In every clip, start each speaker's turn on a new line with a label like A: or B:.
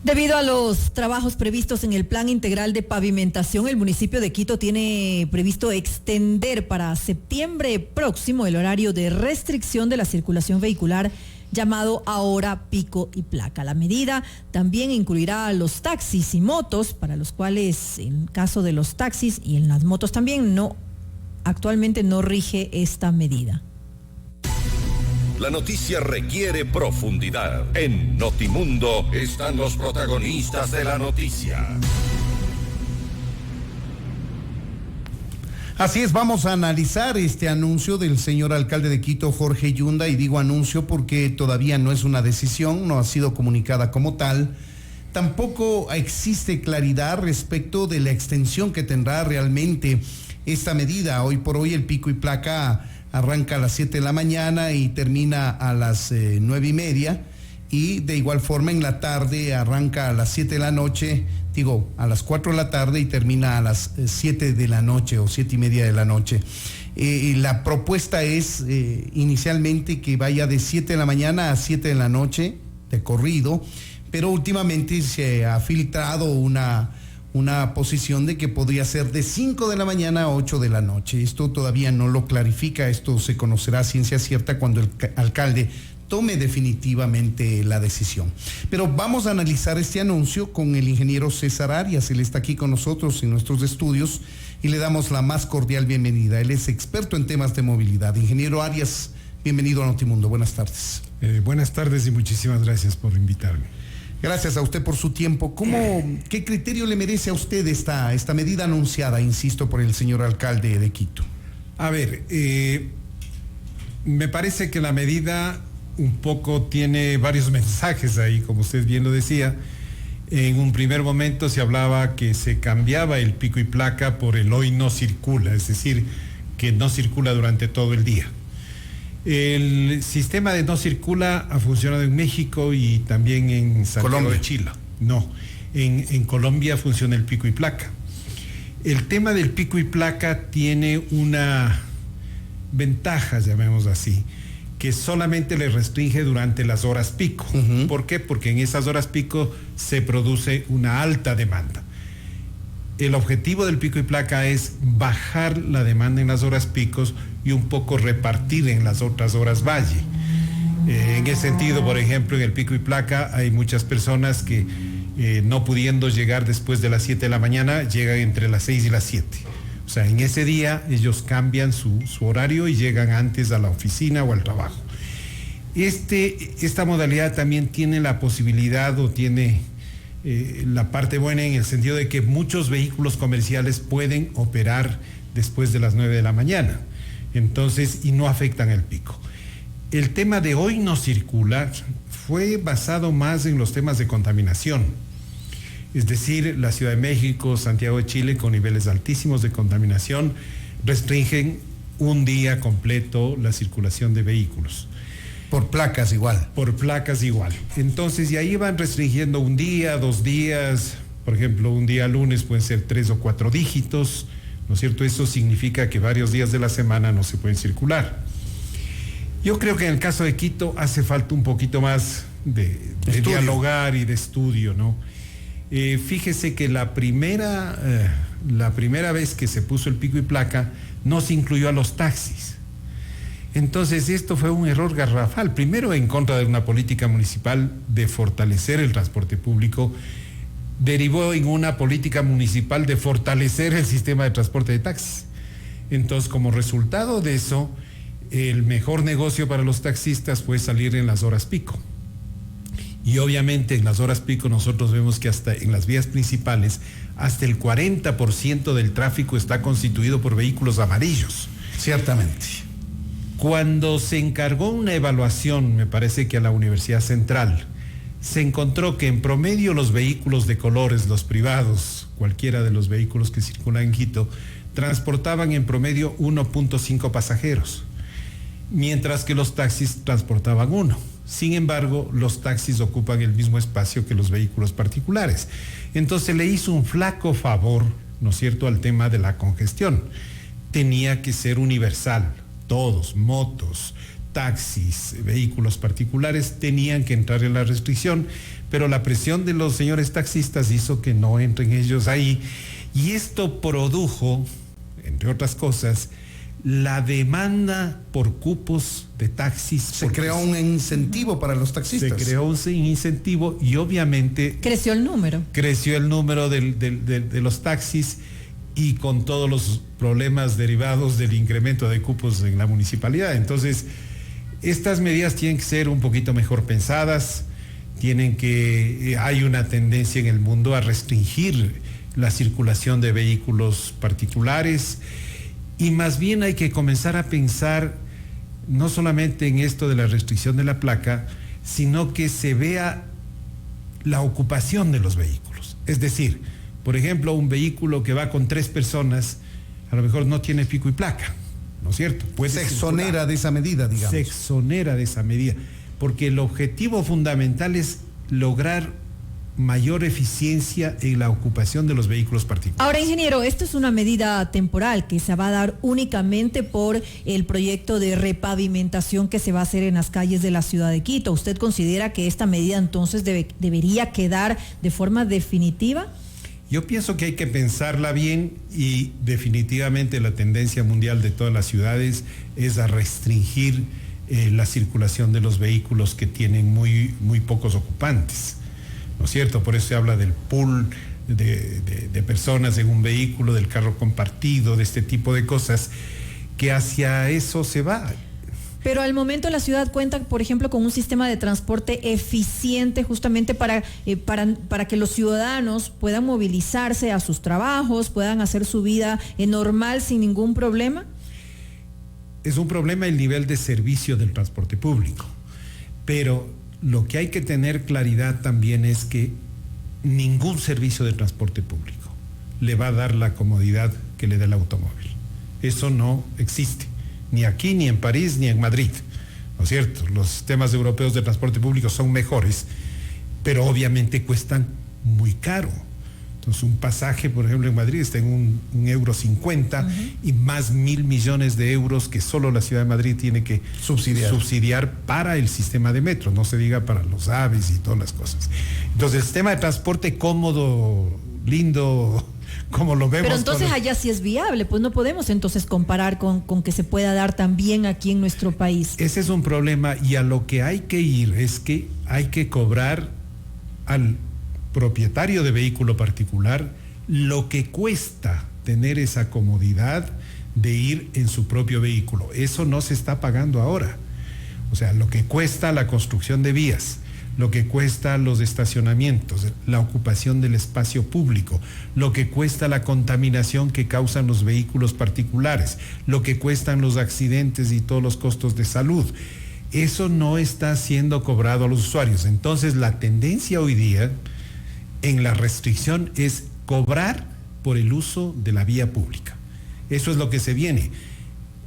A: Debido a los trabajos previstos en el Plan Integral de Pavimentación, el municipio de Quito tiene previsto extender para septiembre próximo el horario de restricción de la circulación vehicular llamado ahora pico y placa. La medida también incluirá a los taxis y motos, para los cuales, en caso de los taxis y en las motos también, actualmente no rige esta medida.
B: La noticia requiere profundidad. En Notimundo están los protagonistas de la noticia.
C: Así es, vamos a analizar este anuncio del señor alcalde de Quito, Jorge Yunda, y digo anuncio porque todavía no es una decisión, no ha sido comunicada como tal. Tampoco existe claridad respecto de la extensión que tendrá realmente esta medida. Hoy por hoy el pico y placa arranca a las 7 de la mañana y termina a las 9:30, y de igual forma en la tarde arranca a las 7 de la noche, a las 4 de la tarde y termina a las 7 de la noche o 7:30 de la noche. La propuesta es inicialmente que vaya de 7 de la mañana a 7 de la noche de corrido, pero últimamente se ha filtrado una posición de que podría ser de 5 de la mañana a 8 de la noche. Esto todavía no lo clarifica, esto se conocerá a ciencia cierta cuando el alcalde tome definitivamente la decisión. Pero vamos a analizar este anuncio con el ingeniero César Arias. Él está aquí con nosotros en nuestros estudios y le damos la más cordial bienvenida. Él es experto en temas de movilidad. Ingeniero Arias, bienvenido a Notimundo. Buenas tardes.
D: Buenas tardes y muchísimas gracias por invitarme.
C: Gracias a usted por su tiempo. ¿Qué criterio le merece a usted esta medida anunciada, insisto, por el señor alcalde de Quito?
D: A ver, me parece que la medida un poco tiene varios mensajes ahí, como usted bien lo decía. En un primer momento se hablaba que se cambiaba el pico y placa por el hoy no circula, es decir, que no circula durante todo el día. El sistema de no circula ha funcionado en México y también en Santiago de Chile. No, en Colombia funciona el pico y placa. El tema del pico y placa tiene una ventaja, llamémoslo así, que solamente le restringe durante las horas pico. Uh-huh. ¿Por qué? Porque en esas horas pico se produce una alta demanda. El objetivo del pico y placa es bajar la demanda en las horas picos y un poco repartir en las otras horas valle. En ese sentido, por ejemplo, en el pico y placa hay muchas personas que no pudiendo llegar después de las 7 de la mañana, llegan entre las 6 y las 7. O sea, en ese día ellos cambian su horario y llegan antes a la oficina o al trabajo. Esta modalidad también tiene la posibilidad o tiene la parte buena en el sentido de que muchos vehículos comerciales pueden operar después de las 9 de la mañana. Entonces, y no afectan el pico. El tema de hoy no circula fue basado más en los temas de contaminación. Es decir, la Ciudad de México, Santiago de Chile, con niveles altísimos de contaminación, restringen un día completo la circulación de vehículos.
C: Por placas igual.
D: Por placas igual. Entonces, y ahí van restringiendo un día, 2 días, por ejemplo, un día lunes pueden ser 3 o 4 dígitos, ¿no es cierto? Eso significa que varios días de la semana no se pueden circular. Yo creo que en el caso de Quito hace falta un poquito más de dialogar y de estudio, ¿no? Fíjese que la primera vez que se puso el pico y placa no se incluyó a los taxis. Entonces esto fue un error garrafal, primero en contra de una política municipal de fortalecer el transporte público, derivó en una política municipal de fortalecer el sistema de transporte de taxis. Entonces, como resultado de eso, el mejor negocio para los taxistas fue salir en las horas pico. Y obviamente en las horas pico nosotros vemos que hasta en las vías principales, hasta el 40% del tráfico está constituido por vehículos amarillos.
C: Ciertamente.
D: Cuando se encargó una evaluación, me parece que a la Universidad Central, se encontró que en promedio los vehículos de colores, los privados, cualquiera de los vehículos que circulan en Quito, transportaban en promedio 1.5 pasajeros, mientras que los taxis transportaban 1. Sin embargo, los taxis ocupan el mismo espacio que los vehículos particulares. Entonces le hizo un flaco favor, ¿no es cierto?, al tema de la congestión. Tenía que ser universal. Todos, motos, taxis, vehículos particulares tenían que entrar en la restricción, pero la presión de los señores taxistas hizo que no entren ellos ahí, y esto produjo, entre otras cosas, la demanda por cupos de taxis.
C: Se creó un incentivo para los taxistas.
D: Se creó un incentivo y obviamente
A: creció el número.
D: Creció el número de los taxis, y con todos los problemas derivados del incremento de cupos en la municipalidad. Entonces, estas medidas tienen que ser un poquito mejor pensadas, hay una tendencia en el mundo a restringir la circulación de vehículos particulares, y más bien hay que comenzar a pensar no solamente en esto de la restricción de la placa, sino que se vea la ocupación de los vehículos. Es decir, por ejemplo, un vehículo que va con 3 personas, a lo mejor no tiene pico y placa, ¿no es cierto?
C: Se exonera de esa medida, digamos.
D: Se exonera de esa medida, porque el objetivo fundamental es lograr mayor eficiencia en la ocupación de los vehículos particulares.
A: Ahora, ingeniero, esto es una medida temporal que se va a dar únicamente por el proyecto de repavimentación que se va a hacer en las calles de la ciudad de Quito. ¿Usted considera que esta medida entonces debería quedar de forma definitiva?
D: Yo pienso que hay que pensarla bien, y definitivamente la tendencia mundial de todas las ciudades es a restringir la circulación de los vehículos que tienen muy pocos ocupantes, ¿no es cierto? Por eso se habla del pool de personas en un vehículo, del carro compartido, de este tipo de cosas, que hacia eso se va.
A: Pero al momento la ciudad cuenta, por ejemplo, con un sistema de transporte eficiente justamente para que los ciudadanos puedan movilizarse a sus trabajos, puedan hacer su vida normal sin ningún problema.
D: Es un problema el nivel de servicio del transporte público, pero lo que hay que tener claridad también es que ningún servicio de transporte público le va a dar la comodidad que le da el automóvil. Eso no existe, ni aquí, ni en París, ni en Madrid, ¿no es cierto? Los sistemas europeos de transporte público son mejores, pero obviamente cuestan muy caro. Entonces, un pasaje, por ejemplo, en Madrid está en €1.50 y más 1.000 millones de euros que solo la ciudad de Madrid tiene que subsidiar para el sistema de metro, no se diga para los AVEs y todas las cosas. Entonces, el sistema de transporte cómodo, lindo, como lo vemos.
A: Pero entonces allá sí es viable, pues no podemos entonces comparar con que se pueda dar también aquí en nuestro país.
D: Ese es un problema, y a lo que hay que ir es que hay que cobrar al propietario de vehículo particular lo que cuesta tener esa comodidad de ir en su propio vehículo. Eso no se está pagando ahora. O sea, lo que cuesta la construcción de vías, lo que cuesta los estacionamientos, la ocupación del espacio público, lo que cuesta la contaminación que causan los vehículos particulares, lo que cuestan los accidentes y todos los costos de salud. Eso no está siendo cobrado a los usuarios. Entonces, la tendencia hoy día en la restricción es cobrar por el uso de la vía pública. Eso es lo que se viene.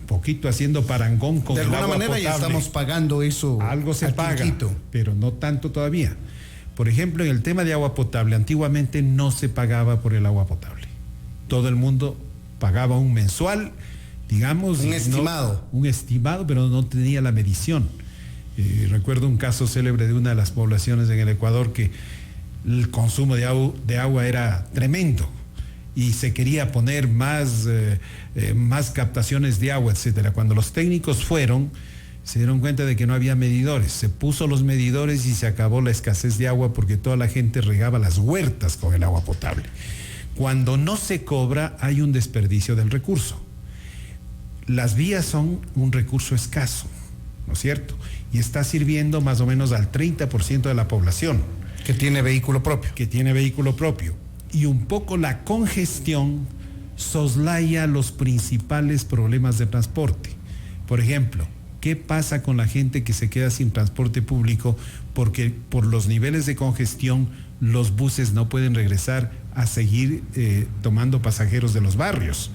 D: Poquito haciendo parangón con el agua potable.
C: De alguna manera ya estamos pagando eso.
D: Algo se paga, pero no tanto todavía. Por ejemplo, en el tema de agua potable, antiguamente no se pagaba por el agua potable. Todo el mundo pagaba un mensual, digamos.
C: Un estimado.
D: Un estimado, pero no tenía la medición. Recuerdo un caso célebre de una de las poblaciones en el Ecuador que el consumo de agua era tremendo y se quería poner más captaciones de agua, etcétera. Cuando los técnicos fueron, se dieron cuenta de que no había medidores. Se puso los medidores y se acabó la escasez de agua porque toda la gente regaba las huertas con el agua potable. Cuando no se cobra, hay un desperdicio del recurso. Las vías son un recurso escaso, ¿no es cierto? Y está sirviendo más o menos al 30% de la población.
C: Que tiene vehículo propio.
D: Que tiene vehículo propio. Y un poco la congestión soslaya los principales problemas de transporte. Por ejemplo, ¿qué pasa con la gente que se queda sin transporte público porque por los niveles de congestión los buses no pueden regresar a seguir tomando pasajeros de los barrios?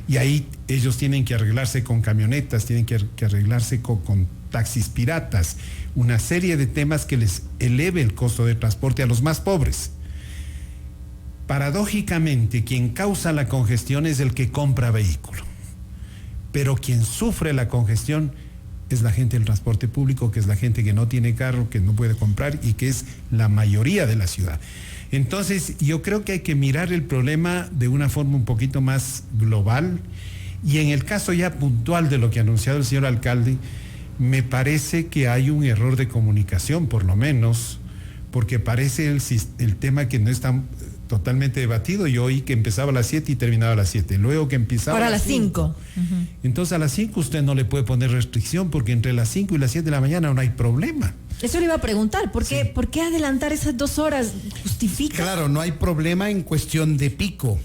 D: Y ahí ellos tienen que arreglarse con camionetas, tienen que arreglarse con taxis piratas, una serie de temas que les eleve el costo de transporte a los más pobres. Paradójicamente, quien causa la congestión es el que compra vehículo, pero quien sufre la congestión es la gente del transporte público, que es la gente que no tiene carro, que no puede comprar y que es la mayoría de la ciudad. Entonces, yo creo que hay que mirar el problema de una forma un poquito más global, y en el caso ya puntual de lo que ha anunciado el señor alcalde, me parece que hay un error de comunicación, por lo menos, porque parece el tema que no está totalmente debatido. Yo oí que empezaba a las 7 y terminaba a las 7, luego que empezaba
A: ahora a las 5.
D: Entonces a las 5 usted no le puede poner restricción, porque entre las 5 y las 7 de la mañana no hay problema.
A: Eso le iba a preguntar, ¿por qué, ¿por qué adelantar esas 2 horas? ¿Justifica?
C: Claro, no hay problema en cuestión de pico,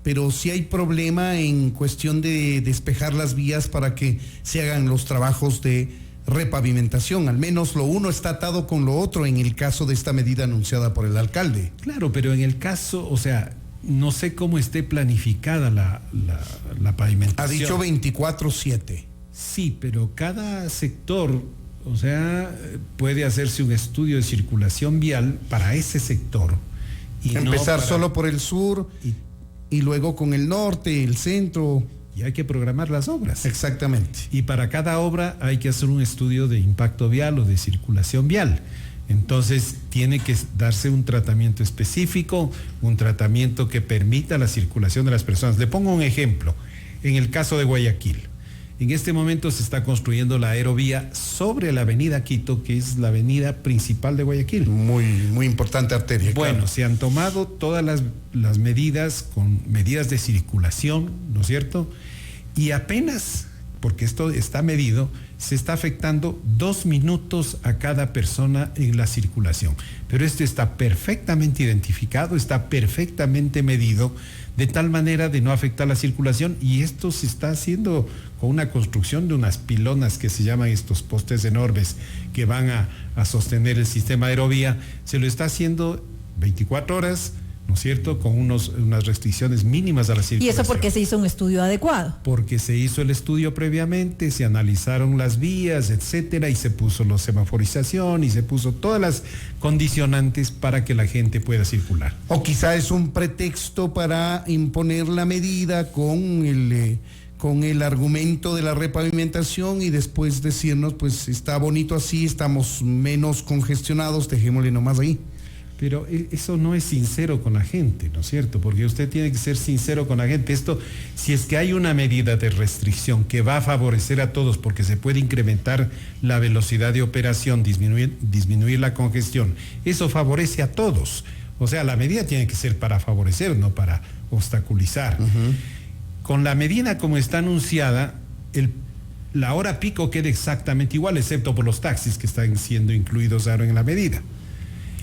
C: pero sí hay problema en cuestión de despejar las vías para que se hagan los trabajos de repavimentación. Al menos lo uno está atado con lo otro en el caso de esta medida anunciada por el alcalde.
D: Claro, pero en el caso, o sea, no sé cómo esté planificada la pavimentación.
C: Ha dicho 24/7.
D: Sí, pero cada sector, o sea, puede hacerse un estudio de circulación vial para ese sector. Y
C: empezar solo por el sur y luego con el norte, el centro.
D: Y hay que programar las obras.
C: Exactamente.
D: Y para cada obra hay que hacer un estudio de impacto vial o de circulación vial. Entonces tiene que darse un tratamiento específico, un tratamiento que permita la circulación de las personas. Le pongo un ejemplo. En el caso de Guayaquil, en este momento se está construyendo la aerovía sobre la avenida Quito, que es la avenida principal de Guayaquil.
C: Muy importante arteria.
D: Bueno,
C: claro.
D: Se han tomado todas las medidas con medidas de circulación, ¿no es cierto? Y apenas, porque esto está medido, se está afectando 2 minutos a cada persona en la circulación. Pero esto está perfectamente identificado, está perfectamente medido, de tal manera de no afectar la circulación, y esto se está haciendo con una construcción de unas pilonas que se llaman estos postes enormes que van a sostener el sistema aerovía. Se lo está haciendo 24 horas, ¿no es cierto?, con unas restricciones mínimas a la circulación.
A: ¿Y eso porque se hizo un estudio adecuado?
D: Porque se hizo el estudio previamente, se analizaron las vías, etcétera, y se puso la semaforización y se puso todas las condicionantes para que la gente pueda circular.
C: O quizá es un pretexto para imponer la medida con el argumento de la repavimentación y después decirnos, pues está bonito así, estamos menos congestionados, dejémosle nomás ahí.
D: Pero eso no es sincero con la gente, ¿no es cierto? Porque usted tiene que ser sincero con la gente. Esto, si es que hay una medida de restricción que va a favorecer a todos, porque se puede incrementar la velocidad de operación, disminuir la congestión, eso favorece a todos. O sea, la medida tiene que ser para favorecer, no para obstaculizar. Con la medida como está anunciada, la hora pico queda exactamente igual, excepto por los taxis que están siendo incluidos ahora en la medida.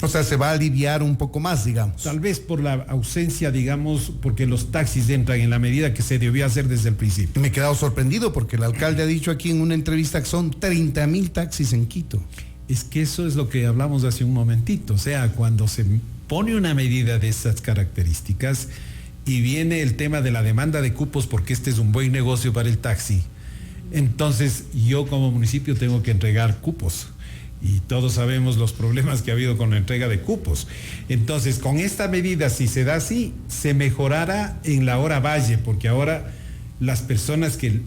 C: O sea, se va a aliviar un poco más, digamos.
D: Tal vez por la ausencia, digamos, porque los taxis entran en la medida que se debió hacer desde el principio.
C: Me he quedado sorprendido porque el alcalde ha dicho aquí en una entrevista que son 30,000 taxis en Quito.
D: Es que eso es lo que hablamos hace un momentito. O sea, cuando se pone una medida de esas características y viene el tema de la demanda de cupos, porque este es un buen negocio para el taxi, entonces yo como municipio tengo que entregar cupos. Y todos sabemos los problemas que ha habido con la entrega de cupos. Entonces, con esta medida, si se da así, se mejorará en la hora valle, porque ahora las personas que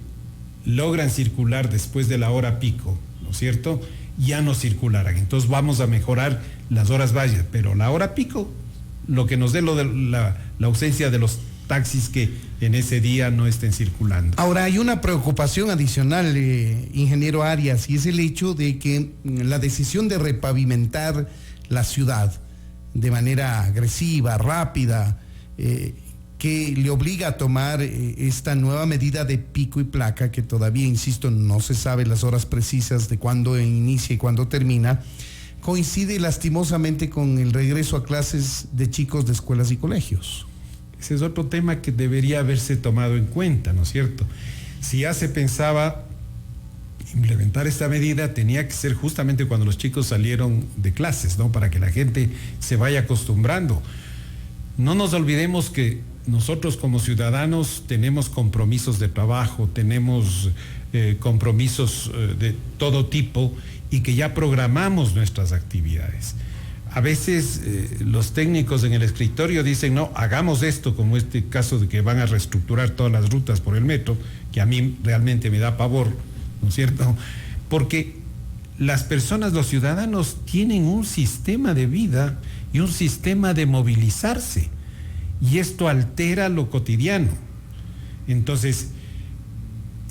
D: logran circular después de la hora pico, ¿no es cierto?, ya no circularán. Entonces vamos a mejorar las horas valle, pero la hora pico, lo que nos dé la ausencia de los taxis que en ese día no estén circulando.
C: Ahora, hay una preocupación adicional, ingeniero Arias, y es el hecho de que la decisión de repavimentar la ciudad de manera agresiva, rápida, que le obliga a tomar esta nueva medida de pico y placa, que todavía, insisto, no se sabe las horas precisas de cuándo inicia y cuándo termina, coincide lastimosamente con el regreso a clases de chicos de escuelas y colegios.
D: Ese es otro tema que debería haberse tomado en cuenta, ¿no es cierto? Si ya se pensaba implementar esta medida, tenía que ser justamente cuando los chicos salieron de clases, ¿no? Para que la gente se vaya acostumbrando. No nos olvidemos que nosotros como ciudadanos tenemos compromisos de trabajo, tenemos compromisos de todo tipo y que ya programamos nuestras actividades. A veces los técnicos en el escritorio dicen, no, hagamos esto, como este caso de que van a reestructurar todas las rutas por el metro, que a mí realmente me da pavor, ¿no es cierto? porque las personas, los ciudadanos, tienen un sistema de vida y un sistema de movilizarse, y esto altera lo cotidiano. Entonces,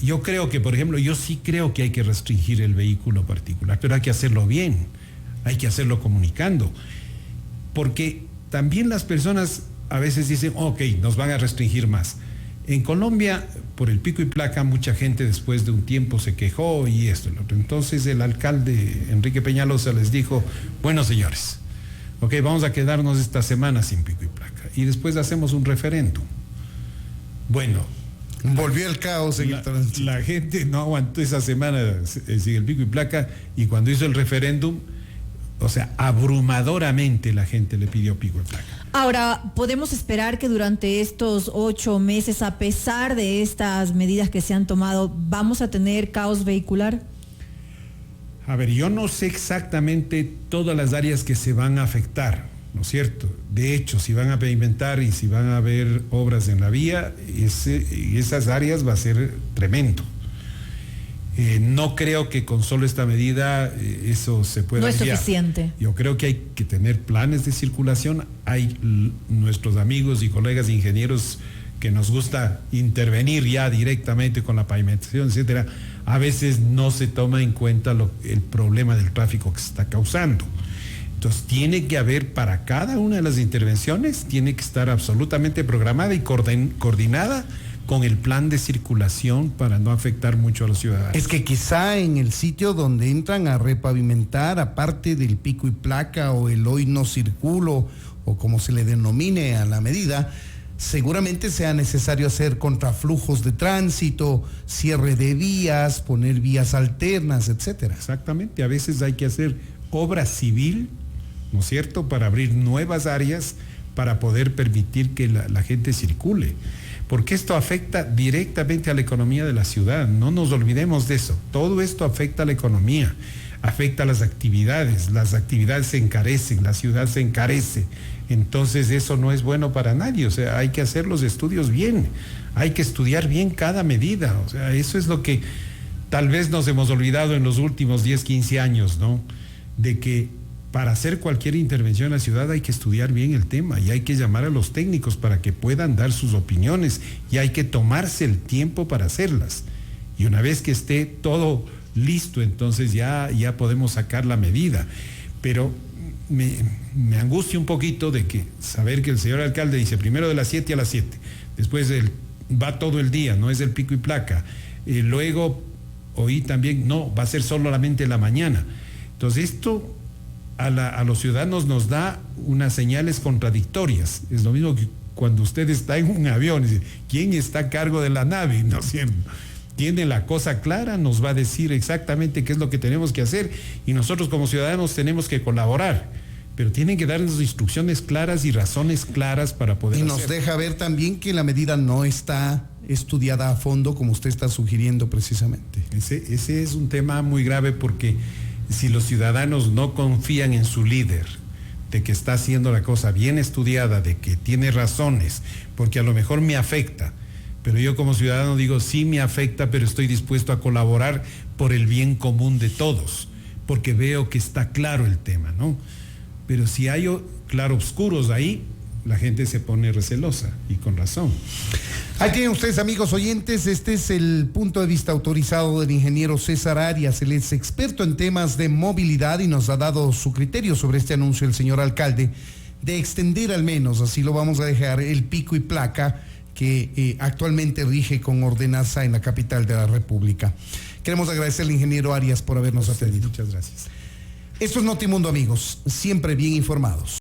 D: yo creo que, por ejemplo, yo sí creo que hay que restringir el vehículo particular, pero hay que hacerlo bien, hay que hacerlo comunicando, porque también las personas a veces dicen, ok, nos van a restringir más. En Colombia, por el pico y placa, mucha gente después de un tiempo se quejó y esto y lo otro. Entonces el alcalde Enrique Peñalosa les dijo, bueno, señores, ok, vamos a quedarnos esta semana sin pico y placa y después hacemos un referéndum. Bueno,
C: volvió el caos en el tránsito.
D: La gente no aguantó esa semana sin el pico y placa, y cuando hizo el referéndum, o sea, abrumadoramente la gente le pidió pico y placa.
A: Ahora, ¿podemos esperar que durante estos 8 meses, a pesar de estas medidas que se han tomado, vamos a tener caos vehicular?
D: A ver, yo no sé exactamente todas las áreas que se van a afectar, ¿no es cierto? De hecho, si van a pavimentar y si van a haber obras en la vía, esas áreas va a ser tremendo. No creo que con solo esta medida eso se pueda
A: enviar. No es suficiente.
D: Yo creo que hay que tener planes de circulación. Hay nuestros amigos y colegas ingenieros que nos gusta intervenir ya directamente con la pavimentación, etcétera. A veces no se toma en cuenta el problema del tráfico que se está causando. Entonces tiene que haber, para cada una de las intervenciones, tiene que estar absolutamente programada y coordinada con el plan de circulación para no afectar mucho a los ciudadanos.
C: Es que quizá en el sitio donde entran a repavimentar, aparte del pico y placa o el hoy no circulo, o como se le denomine a la medida, seguramente sea necesario hacer contraflujos de tránsito, cierre de vías, poner vías alternas, etcétera.
D: Exactamente, a veces hay que hacer obra civil, ¿no es cierto?, para abrir nuevas áreas para poder permitir que la gente circule. Porque esto afecta directamente a la economía de la ciudad, no nos olvidemos de eso. Todo esto afecta a la economía, afecta a las actividades se encarecen, la ciudad se encarece. Entonces eso no es bueno para nadie, o sea, hay que hacer los estudios bien, hay que estudiar bien cada medida, o sea, eso es lo que tal vez nos hemos olvidado en los últimos 10, 15 años, ¿no? De que para hacer cualquier intervención en la ciudad hay que estudiar bien el tema y hay que llamar a los técnicos para que puedan dar sus opiniones y hay que tomarse el tiempo para hacerlas. Y una vez que esté todo listo, entonces ya podemos sacar la medida. Pero me angustia un poquito de que saber que el señor alcalde dice primero de las 7 a las 7, después va todo el día, no es el pico y placa. Luego oí también, no, va a ser solamente la mañana. Entonces esto a los ciudadanos nos da unas señales contradictorias. Es lo mismo que cuando usted está en un avión y dice, ¿quién está a cargo de la nave? ¿No es cierto? Tiene la cosa clara, nos va a decir exactamente qué es lo que tenemos que hacer y nosotros como ciudadanos tenemos que colaborar, pero tienen que darnos instrucciones claras y razones claras para poder hacerlo.
C: Y nos deja ver también que la medida no está estudiada a fondo como usted está sugiriendo precisamente.
D: Ese es un tema muy grave, porque si los ciudadanos no confían en su líder, de que está haciendo la cosa bien estudiada, de que tiene razones, porque a lo mejor me afecta, pero yo como ciudadano digo, sí me afecta, pero estoy dispuesto a colaborar por el bien común de todos, porque veo que está claro el tema, ¿no? Pero si hay claroscuros ahí, la gente se pone recelosa, y con razón.
C: Ahí tienen ustedes, amigos oyentes, este es el punto de vista autorizado del ingeniero César Arias. Él es experto en temas de movilidad y nos ha dado su criterio sobre este anuncio del señor alcalde de extender, al menos así lo vamos a dejar, el pico y placa que actualmente rige con ordenanza en la capital de la República. Queremos agradecerle al ingeniero Arias por habernos atendido.
D: Muchas gracias.
C: Esto es Notimundo, amigos, siempre bien informados.